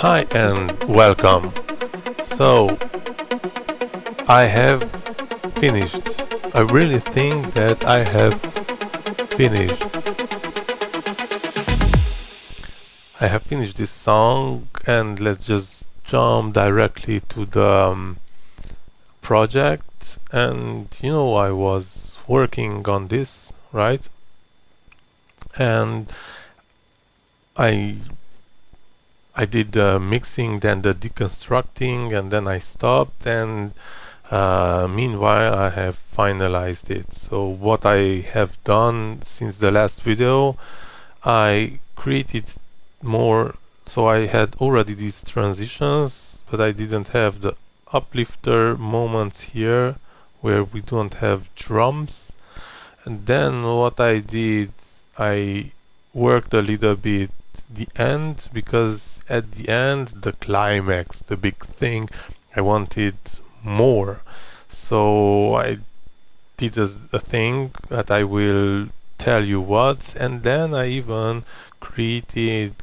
Hi and welcome. So, I have finished. I really think that I have finished. I have finished this song, and let's just jump directly to the project. And I was working on this, right? And I I did the mixing, then the deconstructing, and then I stopped. And meanwhile, I have finalized it. So what I have done since the last video, I created more. So I had already these transitions, but I didn't have the uplifter moments here where we don't have drums. And then what I did, I worked a little bit the end, because at the end, the climax, the big thing, I wanted more. So I did a thing that I will tell you what, and then I even created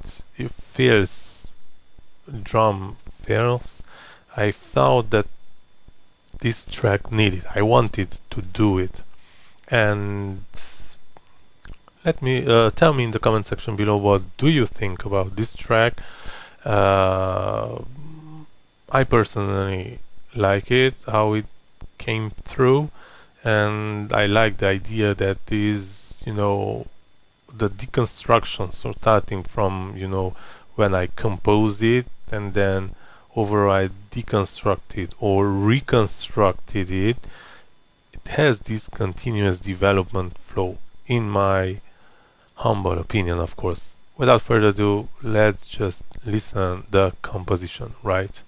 fills, drum fills. I thought that this track needed. I wanted to do it, and let me tell me in the comment section below, what do you think about this track? I personally like it, how it came through, and I like the idea that is, the deconstruction, so starting from, when I composed it, and then over I deconstructed or reconstructed it. It has this continuous development flow, in my humble opinion, of course. Without further ado, let's just listen the composition, right?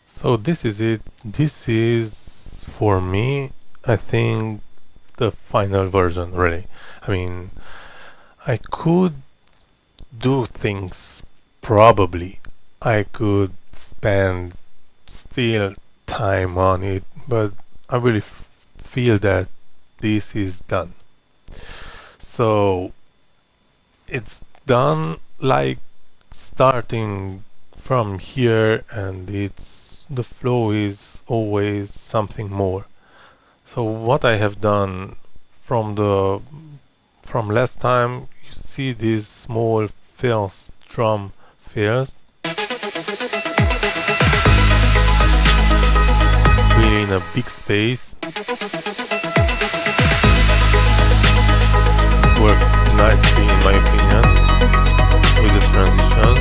So this is it. This is, for me, I think, the final version, really. I mean, I could do things, probably. I could spend still time on it, but I really feel that this is done. So it's done, like starting from here, and it's the flow is always something more. So what I have done from last time, you see these small fills, drum fills, really in a big space. It works nicely in my opinion with the transition.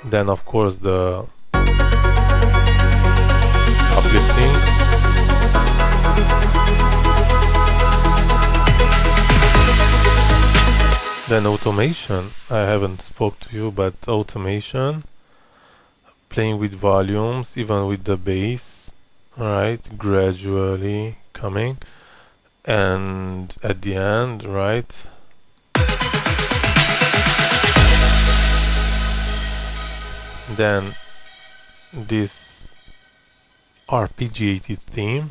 Then of course the uplifting. Then automation. I haven't spoke to you, but automation, playing with volumes, even with the bass, alright, gradually coming, and at the end, right, then this arpeggiated theme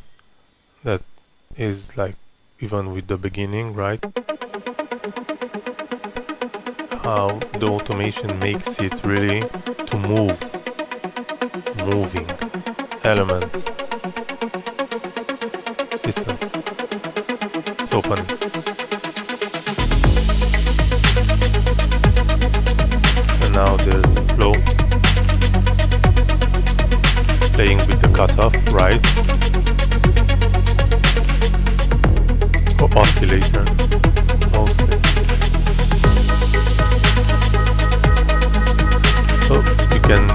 that is like even with the beginning, right? How the automation makes it really to moving elements. Listen, it's opening. And now there's a flow. Playing with the cutoff, right? Or oscillator, mostly. So you can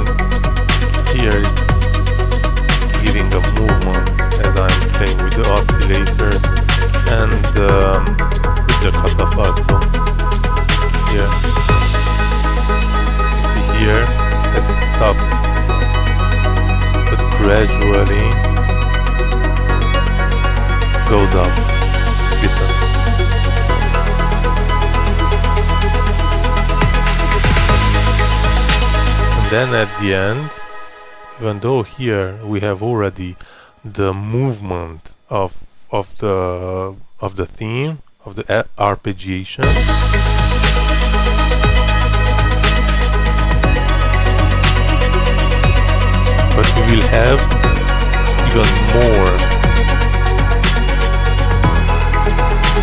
hear it's giving a movement as I'm playing with the oscillators and with the cutoff also. Here, you see here as it stops, but gradually goes up. Listen. And then at the end, even though here we have already the movement of the theme of the arpeggiation, but we will have even more.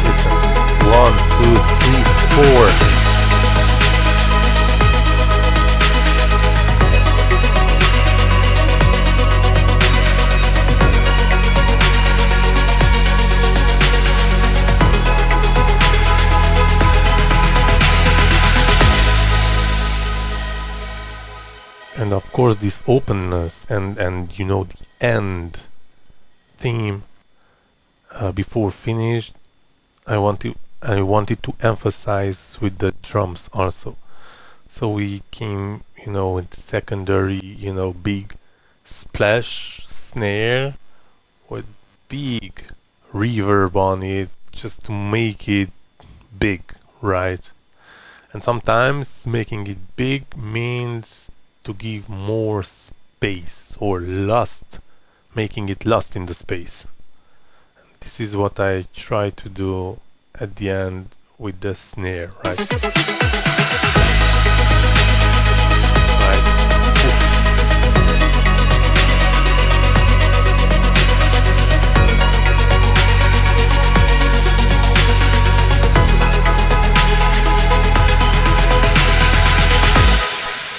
Listen, 1, 2, 3, 4. And of course this openness and you know the end theme before finished, I wanted to emphasize with the drums also. So we came, you know, with secondary, you know, big splash snare with big reverb on it just to make it big, right? And sometimes making it big means to give more space or making it lost in the space. And this is what I try to do at the end with the snare, right? Right.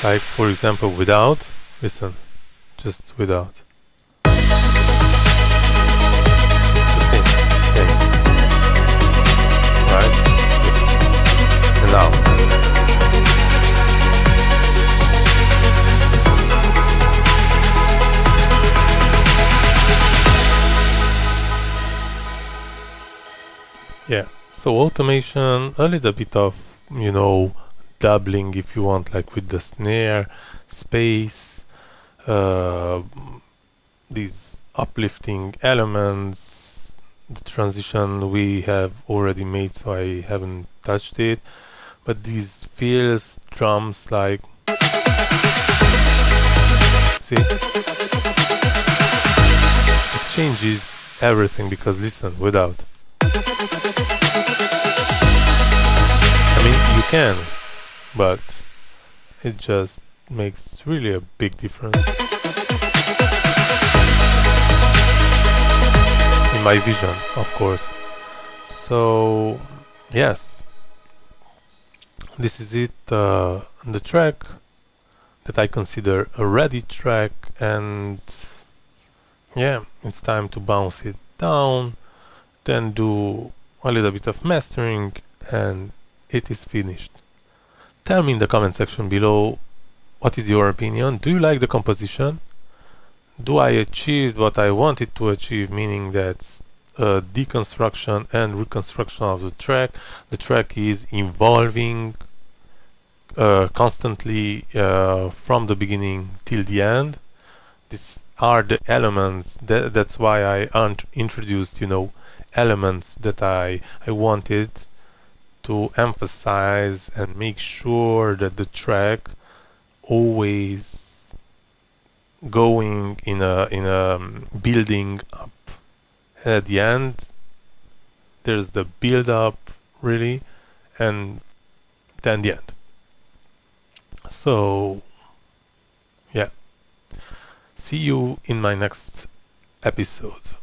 Like for example without, listen, just without. The same thing. Right? Listen. And now. Yeah, so automation, a little bit of, you know, doubling if you want, like with the snare, space, these uplifting elements, the transition we have already made, so I haven't touched it. but these fills drums like, see, it changes everything, because listen, without, I mean, you can, but it just makes really a big difference in my vision, of course. So yes, this is it, the track that I consider a ready track, and yeah, it's time to bounce it down, then do a little bit of mastering, and it is finished. Tell me in the comment section below, what is your opinion? Do you like the composition? Do I achieve what I wanted to achieve, meaning that deconstruction and reconstruction of the track? The track is evolving constantly from the beginning till the end. These are the elements, that's why I introduced, elements that I wanted to emphasize and make sure that the track always going in a building up. At the end there's the build up, really, and then the end. So yeah, see you in my next episode.